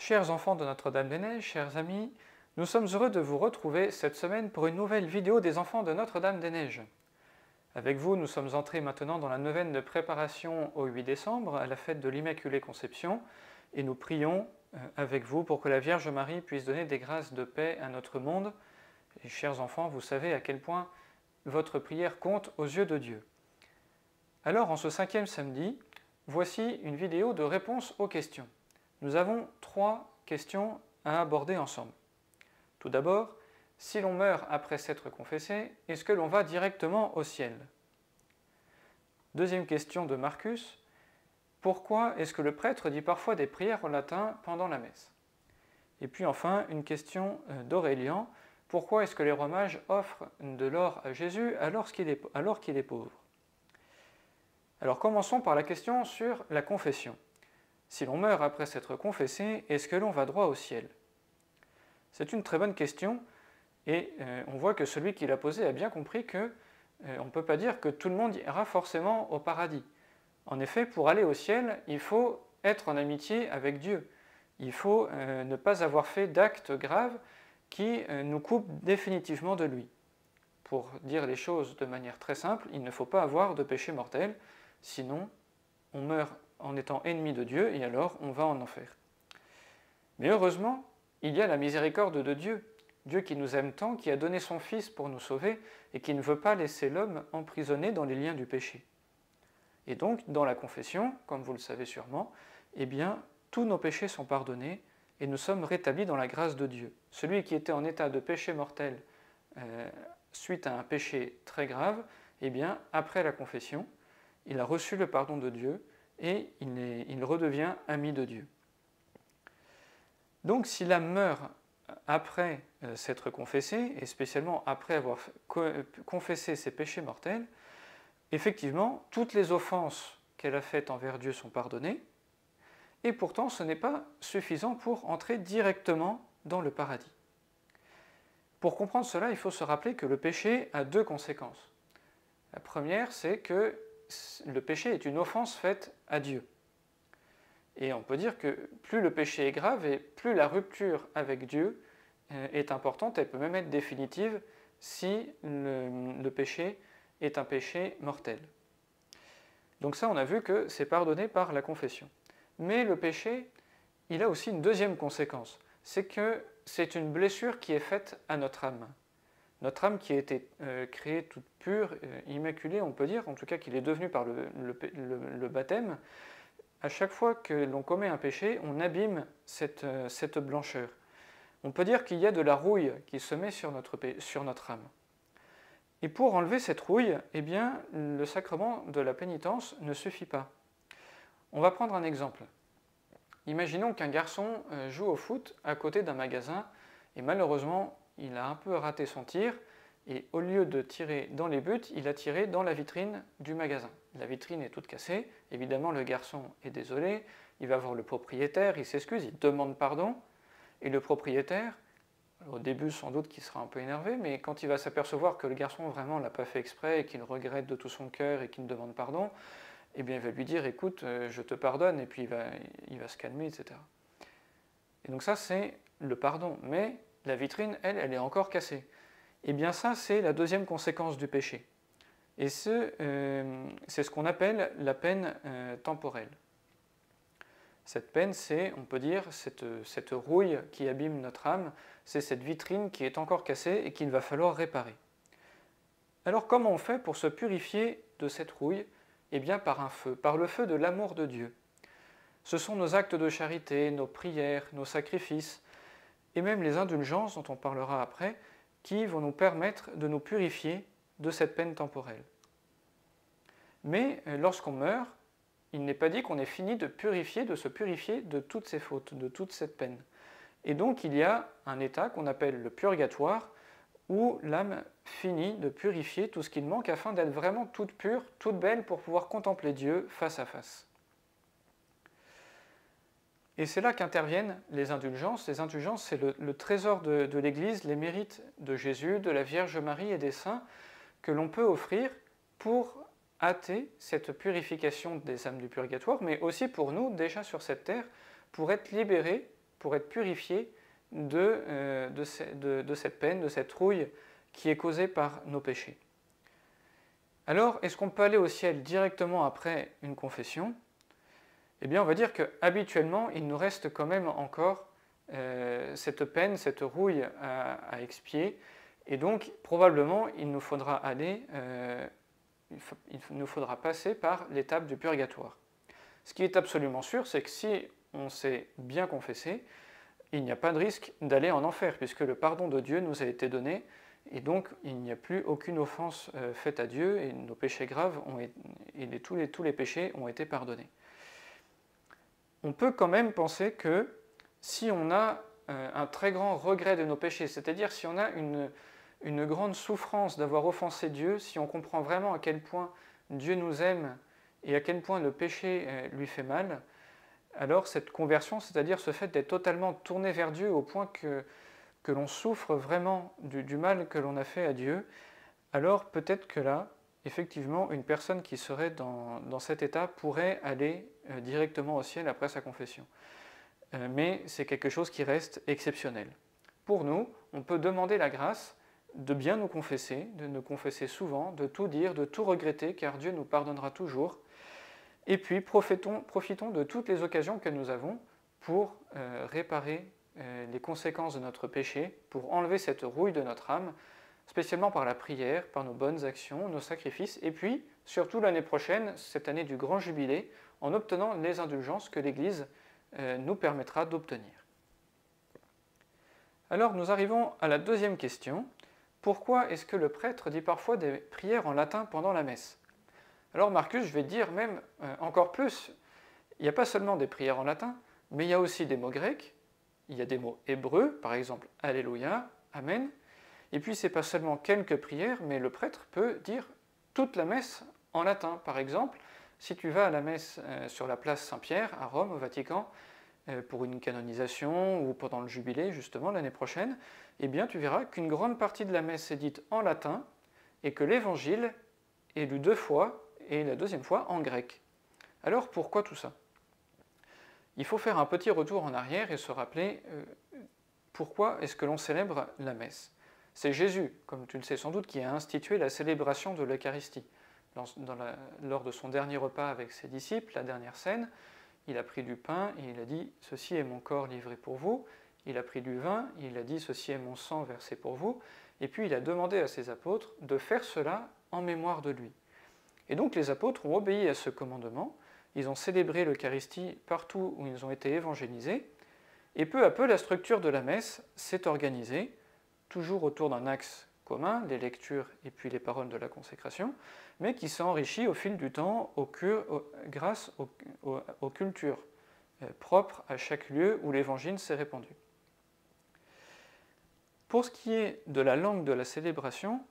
Chers enfants de Notre-Dame-des-Neiges, chers amis, nous sommes heureux de vous retrouver cette semaine pour une nouvelle vidéo des enfants de Notre-Dame-des-Neiges. Avec vous, nous sommes entrés maintenant dans la neuvaine de préparation au 8 décembre, à la fête de l'Immaculée Conception, et nous prions avec vous pour que la Vierge Marie puisse donner des grâces de paix à notre monde. Et chers enfants, vous savez à quel point votre prière compte aux yeux de Dieu. Alors, en ce 5e samedi, voici une vidéo de réponse aux questions. Nous avons 3 questions à aborder ensemble. Tout d'abord, si l'on meurt après s'être confessé, est-ce que l'on va directement au ciel? Deuxième question de Marcus, pourquoi est-ce que le prêtre dit parfois des prières en latin pendant la messe? Et puis enfin, une question d'Aurélien, pourquoi est-ce que les rois mages offrent de l'or à Jésus alors qu'il est pauvre? Alors commençons par la question sur la confession. Si l'on meurt après s'être confessé, est-ce que l'on va droit au ciel? C'est une très bonne question et on voit que celui qui l'a posée a bien compris qu'on ne peut pas dire que tout le monde ira forcément au paradis. En effet, pour aller au ciel, il faut être en amitié avec Dieu. Il faut ne pas avoir fait d'actes graves qui nous coupent définitivement de lui. Pour dire les choses de manière très simple, il ne faut pas avoir de péché mortel, sinon on meurt en étant ennemi de Dieu et alors on va en enfer. Mais heureusement, il y a la miséricorde de Dieu, Dieu qui nous aime tant, qui a donné son Fils pour nous sauver et qui ne veut pas laisser l'homme emprisonné dans les liens du péché. Et donc, dans la confession, comme vous le savez sûrement, eh bien, tous nos péchés sont pardonnés et nous sommes rétablis dans la grâce de Dieu. Celui qui était en état de péché mortel suite à un péché très grave, eh bien, après la confession, il a reçu le pardon de Dieu et il redevient ami de Dieu. Donc, si l'âme meurt après s'être confessée, et spécialement après avoir confessé ses péchés mortels, effectivement, toutes les offenses qu'elle a faites envers Dieu sont pardonnées, et pourtant ce n'est pas suffisant pour entrer directement dans le paradis. Pour comprendre cela, il faut se rappeler que le péché a 2 conséquences. La première, c'est que le péché est une offense faite à Dieu. Et on peut dire que plus le péché est grave et plus la rupture avec Dieu est importante, elle peut même être définitive si le péché est un péché mortel. Donc ça, on a vu que c'est pardonné par la confession. Mais le péché, il a aussi une deuxième conséquence, c'est que c'est une blessure qui est faite à notre âme. Notre âme qui a été créée toute pure, immaculée, on peut dire, en tout cas qu'il est devenu par le baptême, à chaque fois que l'on commet un péché, on abîme cette blancheur. On peut dire qu'il y a de la rouille qui se met sur notre âme. Et pour enlever cette rouille, eh bien, le sacrement de la pénitence ne suffit pas. On va prendre un exemple. Imaginons qu'un garçon joue au foot à côté d'un magasin et malheureusement, il a un peu raté son tir et au lieu de tirer dans les buts, il a tiré dans la vitrine du magasin. La vitrine est toute cassée, évidemment le garçon est désolé, il va voir le propriétaire, il s'excuse, il demande pardon, et le propriétaire, au début sans doute qu'il sera un peu énervé, mais quand il va s'apercevoir que le garçon vraiment ne l'a pas fait exprès et qu'il regrette de tout son cœur et qu'il me demande pardon, eh bien il va lui dire écoute, je te pardonne, et puis il va se calmer, etc. Et donc ça c'est le pardon, mais la vitrine, elle est encore cassée. Et bien ça, c'est la deuxième conséquence du péché. Et c'est ce qu'on appelle la peine temporelle. Cette peine, c'est, on peut dire, cette rouille qui abîme notre âme, c'est cette vitrine qui est encore cassée et qu'il va falloir réparer. Alors comment on fait pour se purifier de cette rouille? Eh bien par un feu, par le feu de l'amour de Dieu. Ce sont nos actes de charité, nos prières, nos sacrifices, et même les indulgences, dont on parlera après, qui vont nous permettre de nous purifier de cette peine temporelle. Mais lorsqu'on meurt, il n'est pas dit qu'on ait fini de se purifier de toutes ces fautes, de toute cette peine. Et donc il y a un état qu'on appelle le purgatoire, où l'âme finit de purifier tout ce qu'il manque afin d'être vraiment toute pure, toute belle pour pouvoir contempler Dieu face à face. Et c'est là qu'interviennent les indulgences. Les indulgences, c'est le trésor de l'Église, les mérites de Jésus, de la Vierge Marie et des saints que l'on peut offrir pour hâter cette purification des âmes du purgatoire, mais aussi pour nous, déjà sur cette terre, pour être libérés pour être purifiés de cette peine, de cette rouille qui est causée par nos péchés. Alors, est-ce qu'on peut aller au ciel directement après une confession? Eh bien, on va dire qu'habituellement, il nous reste quand même encore cette peine, cette rouille à expier, et donc probablement il nous faudra passer par l'étape du purgatoire. Ce qui est absolument sûr, c'est que si on s'est bien confessé, il n'y a pas de risque d'aller en enfer, puisque le pardon de Dieu nous a été donné, et donc il n'y a plus aucune offense faite à Dieu, et nos péchés graves tous les péchés ont été pardonnés. On peut quand même penser que si on a un très grand regret de nos péchés, c'est-à-dire si on a une grande souffrance d'avoir offensé Dieu, si on comprend vraiment à quel point Dieu nous aime et à quel point le péché lui fait mal, alors cette conversion, c'est-à-dire ce fait d'être totalement tourné vers Dieu au point que l'on souffre vraiment du mal que l'on a fait à Dieu, alors peut-être que là, effectivement, une personne qui serait dans cet état pourrait aller directement au ciel après sa confession. Mais c'est quelque chose qui reste exceptionnel. Pour nous, on peut demander la grâce de bien nous confesser, de nous confesser souvent, de tout dire, de tout regretter, car Dieu nous pardonnera toujours. Et puis profitons de toutes les occasions que nous avons pour réparer les conséquences de notre péché, pour enlever cette rouille de notre âme, spécialement par la prière, par nos bonnes actions, nos sacrifices, et puis surtout l'année prochaine, cette année du grand jubilé, en obtenant les indulgences que l'Église nous permettra d'obtenir. Alors nous arrivons à la deuxième question. Pourquoi est-ce que le prêtre dit parfois des prières en latin pendant la messe? Alors Marcus, je vais te dire même encore plus, il n'y a pas seulement des prières en latin, mais il y a aussi des mots grecs, il y a des mots hébreux, par exemple Alléluia, Amen, et puis c'est pas seulement quelques prières, mais le prêtre peut dire toute la messe en latin. Par exemple, si tu vas à la messe sur la place Saint-Pierre à Rome, au Vatican, pour une canonisation ou pendant le jubilé, justement, l'année prochaine, eh bien tu verras qu'une grande partie de la messe est dite en latin et que l'évangile est lu 2 fois et la deuxième fois en grec. Alors pourquoi tout ça? Il faut faire un petit retour en arrière et se rappeler pourquoi est-ce que l'on célèbre la messe. C'est Jésus, comme tu le sais sans doute, qui a institué la célébration de l'Eucharistie. Lors de son dernier repas avec ses disciples, la dernière scène, il a pris du pain et il a dit « Ceci est mon corps livré pour vous ». Il a pris du vin, et il a dit « Ceci est mon sang versé pour vous ». Et puis il a demandé à ses apôtres de faire cela en mémoire de lui. Et donc les apôtres ont obéi à ce commandement, ils ont célébré l'Eucharistie partout où ils ont été évangélisés, et peu à peu la structure de la messe s'est organisée, toujours autour d'un axe commun, les lectures et puis les paroles de la consécration, mais qui s'est enrichie au fil du temps grâce aux cultures propres à chaque lieu où l'évangile s'est répandu. Pour ce qui est de la langue de la célébration,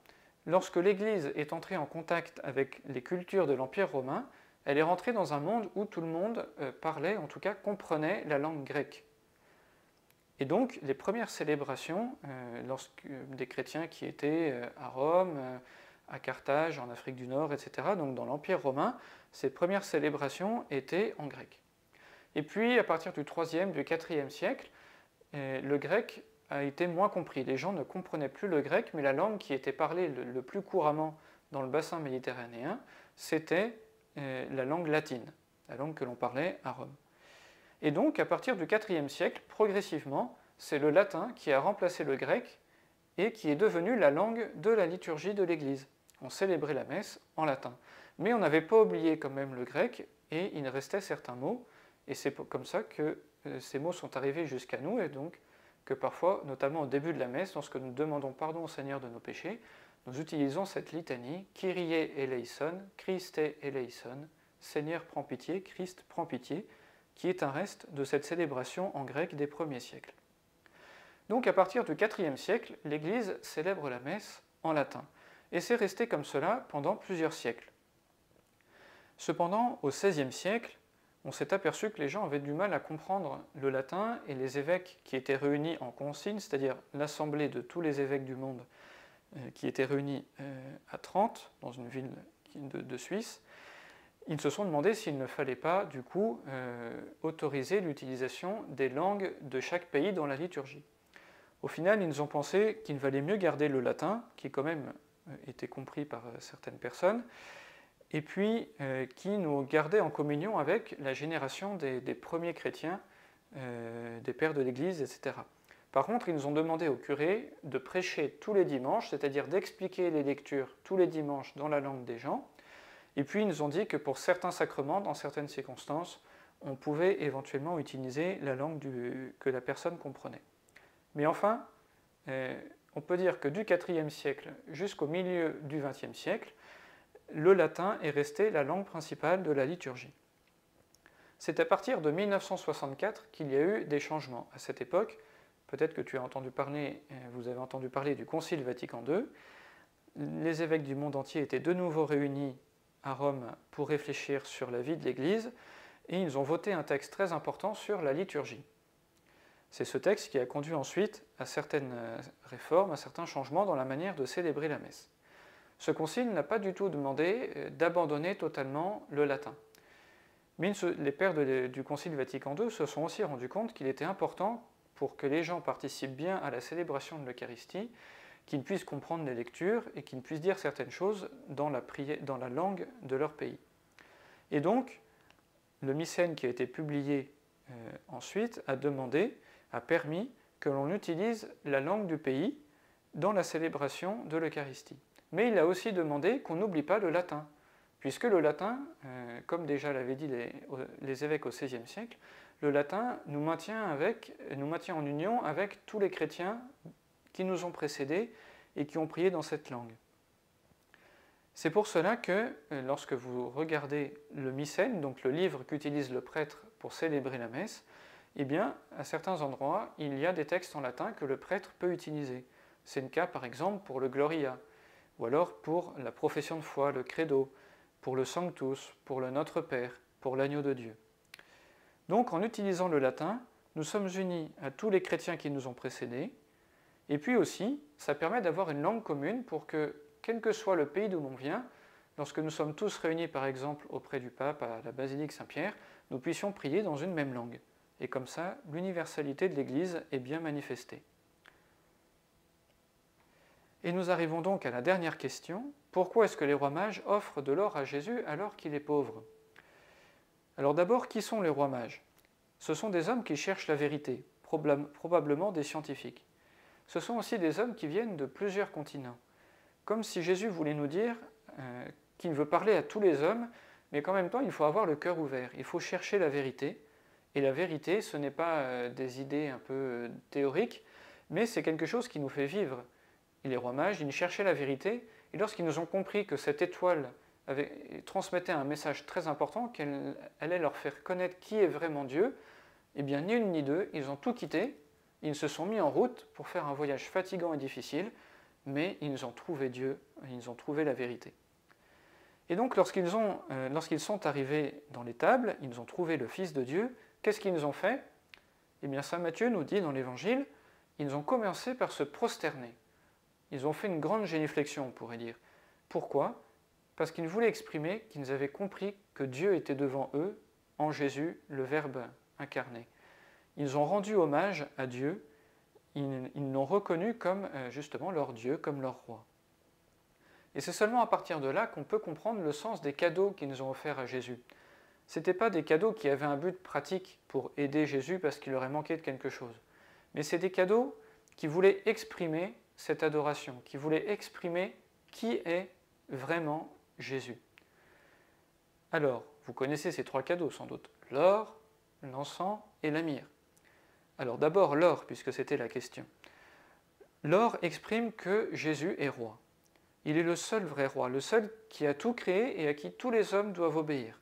lorsque l'Église est entrée en contact avec les cultures de l'Empire romain, elle est rentrée dans un monde où tout le monde parlait, en tout cas comprenait la langue grecque. Et donc, les premières célébrations, des chrétiens qui étaient à Rome, à Carthage, en Afrique du Nord, etc., donc dans l'Empire romain, ces premières célébrations étaient en grec. Et puis, à partir du 3e, du 4e siècle, le grec a été moins compris. Les gens ne comprenaient plus le grec, mais la langue qui était parlée le plus couramment dans le bassin méditerranéen, c'était la langue latine, la langue que l'on parlait à Rome. Et donc, à partir du IVe siècle, progressivement, c'est le latin qui a remplacé le grec et qui est devenu la langue de la liturgie de l'Église. On célébrait la messe en latin. Mais on n'avait pas oublié quand même le grec et il restait certains mots. Et c'est comme ça que ces mots sont arrivés jusqu'à nous et donc que parfois, notamment au début de la messe, lorsque nous demandons pardon au Seigneur de nos péchés, nous utilisons cette litanie « Kyrie eleison, Christe eleison »,« Seigneur prends pitié, Christ prends pitié », qui est un reste de cette célébration en grec des premiers siècles. Donc à partir du IVe siècle, l'Église célèbre la messe en latin, et c'est resté comme cela pendant plusieurs siècles. Cependant, au XVIe siècle, on s'est aperçu que les gens avaient du mal à comprendre le latin, et les évêques qui étaient réunis en concile, c'est-à-dire l'assemblée de tous les évêques du monde qui étaient réunis à Trente, dans une ville de Suisse, ils se sont demandé s'il ne fallait pas, du coup, autoriser l'utilisation des langues de chaque pays dans la liturgie. Au final, ils ont pensé qu'il valait mieux garder le latin, qui quand même était compris par certaines personnes, et puis qui nous gardait en communion avec la génération des premiers chrétiens, des pères de l'Église, etc. Par contre, ils nous ont demandé au curé de prêcher tous les dimanches, c'est-à-dire d'expliquer les lectures tous les dimanches dans la langue des gens, et puis ils nous ont dit que pour certains sacrements, dans certaines circonstances, on pouvait éventuellement utiliser la langue que la personne comprenait. Mais enfin, on peut dire que du IVe siècle jusqu'au milieu du XXe siècle, le latin est resté la langue principale de la liturgie. C'est à partir de 1964 qu'il y a eu des changements. À cette époque, peut-être que vous avez entendu parler du Concile Vatican II. Les évêques du monde entier étaient de nouveau réunis à Rome pour réfléchir sur la vie de l'Église, et ils ont voté un texte très important sur la liturgie. C'est ce texte qui a conduit ensuite à certaines réformes, à certains changements dans la manière de célébrer la messe. Ce concile n'a pas du tout demandé d'abandonner totalement le latin. Mais les pères du Concile Vatican II se sont aussi rendus compte qu'il était important, pour que les gens participent bien à la célébration de l'Eucharistie, qu'ils puissent comprendre les lectures et qu'ils puissent dire certaines choses dans la langue de leur pays. Et donc, le Missel qui a été publié ensuite a permis que l'on utilise la langue du pays dans la célébration de l'Eucharistie. Mais il a aussi demandé qu'on n'oublie pas le latin, puisque le latin, comme déjà l'avaient dit les évêques au XVIe siècle, le latin nous maintient en union avec tous les chrétiens qui nous ont précédés et qui ont prié dans cette langue. C'est pour cela que lorsque vous regardez le Missel, donc le livre qu'utilise le prêtre pour célébrer la messe, eh bien, à certains endroits, il y a des textes en latin que le prêtre peut utiliser. C'est le cas, par exemple, pour le Gloria, ou alors pour la profession de foi, le Credo, pour le Sanctus, pour le Notre Père, pour l'Agneau de Dieu. Donc, en utilisant le latin, nous sommes unis à tous les chrétiens qui nous ont précédés, et puis aussi, ça permet d'avoir une langue commune pour que, quel que soit le pays d'où l'on vient, lorsque nous sommes tous réunis, par exemple, auprès du pape à la basilique Saint-Pierre, nous puissions prier dans une même langue. Et comme ça, l'universalité de l'Église est bien manifestée. Et nous arrivons donc à la dernière question. Pourquoi est-ce que les rois mages offrent de l'or à Jésus alors qu'il est pauvre? Alors d'abord, qui sont les rois mages? Ce sont des hommes qui cherchent la vérité, probablement des scientifiques. Ce sont aussi des hommes qui viennent de plusieurs continents. Comme si Jésus voulait nous dire qu'il veut parler à tous les hommes, mais qu'en même temps, il faut avoir le cœur ouvert. Il faut chercher la vérité. Et la vérité, ce n'est pas des idées un peu théoriques, mais c'est quelque chose qui nous fait vivre. Et les rois mages, ils cherchaient la vérité, et lorsqu'ils nous ont compris que cette étoile transmettait un message très important, qu'elle allait leur faire connaître qui est vraiment Dieu, eh bien, ni une ni deux, ils ont tout quitté, ils se sont mis en route pour faire un voyage fatigant et difficile, mais ils ont trouvé Dieu, ils ont trouvé la vérité. Et donc, lorsqu'ils sont arrivés dans l'étable, ils ont trouvé le Fils de Dieu. Qu'est-ce qu'ils ont fait? Eh bien, saint Matthieu nous dit dans l'Évangile, ils ont commencé par se prosterner. Ils ont fait une grande génuflexion, on pourrait dire. Pourquoi? Parce qu'ils voulaient exprimer qu'ils avaient compris que Dieu était devant eux, en Jésus, le Verbe incarné. Ils ont rendu hommage à Dieu, ils l'ont reconnu comme justement leur Dieu, comme leur roi. Et c'est seulement à partir de là qu'on peut comprendre le sens des cadeaux qu'ils nous ont offerts à Jésus. Ce n'étaient pas des cadeaux qui avaient un but pratique pour aider Jésus parce qu'il leur aurait manqué de quelque chose. Mais c'est des cadeaux qui voulaient exprimer cette adoration, qui voulaient exprimer qui est vraiment Jésus. Alors, vous connaissez ces trois cadeaux sans doute, l'or, l'encens et la myrrhe. Alors d'abord l'or, puisque c'était la question. L'or exprime que Jésus est roi. Il est le seul vrai roi, le seul qui a tout créé et à qui tous les hommes doivent obéir.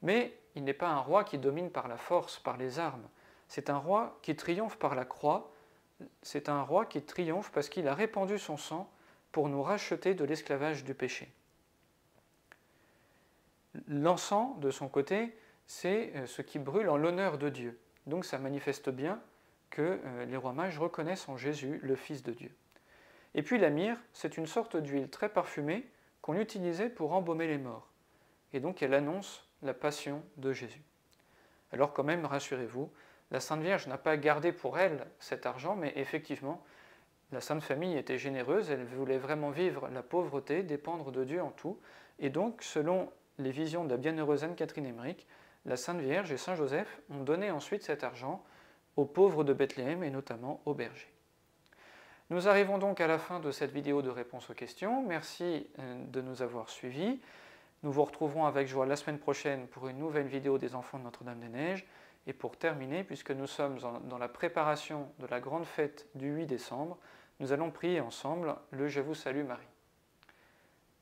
Mais il n'est pas un roi qui domine par la force, par les armes. C'est un roi qui triomphe par la croix. C'est un roi qui triomphe parce qu'il a répandu son sang pour nous racheter de l'esclavage du péché. L'encens, de son côté, c'est ce qui brûle en l'honneur de Dieu. Donc ça manifeste bien que les rois mages reconnaissent en Jésus le Fils de Dieu. Et puis la myrrhe, c'est une sorte d'huile très parfumée qu'on utilisait pour embaumer les morts. et donc elle annonce la passion de Jésus. Alors quand même, rassurez-vous, la Sainte Vierge n'a pas gardé pour elle cet argent, mais effectivement, la Sainte Famille était généreuse, elle voulait vraiment vivre la pauvreté, dépendre de Dieu en tout, et donc, selon les visions de la bienheureuse Anne-Catherine Emmerich, la Sainte Vierge et Saint Joseph ont donné ensuite cet argent aux pauvres de Bethléem et notamment aux bergers. Nous arrivons donc à la fin de cette vidéo de réponse aux questions. Merci de nous avoir suivis. Nous vous retrouverons avec joie la semaine prochaine pour une nouvelle vidéo des enfants de Notre-Dame-des-Neiges. Et pour terminer, puisque nous sommes dans la préparation de la grande fête du 8 décembre, nous allons prier ensemble le Je vous salue Marie.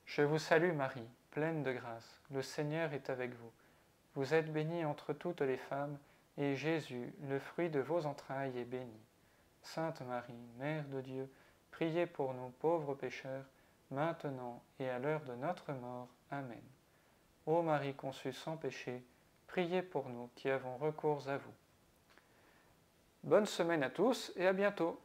Je vous salue Marie, pleine de grâce, le Seigneur est avec vous. Vous êtes bénie entre toutes les femmes, et Jésus, le fruit de vos entrailles, est béni. Sainte Marie, Mère de Dieu, priez pour nous pauvres pécheurs, maintenant et à l'heure de notre mort. Amen. Ô Marie conçue sans péché, priez pour nous qui avons recours à vous. Bonne semaine à tous et à bientôt.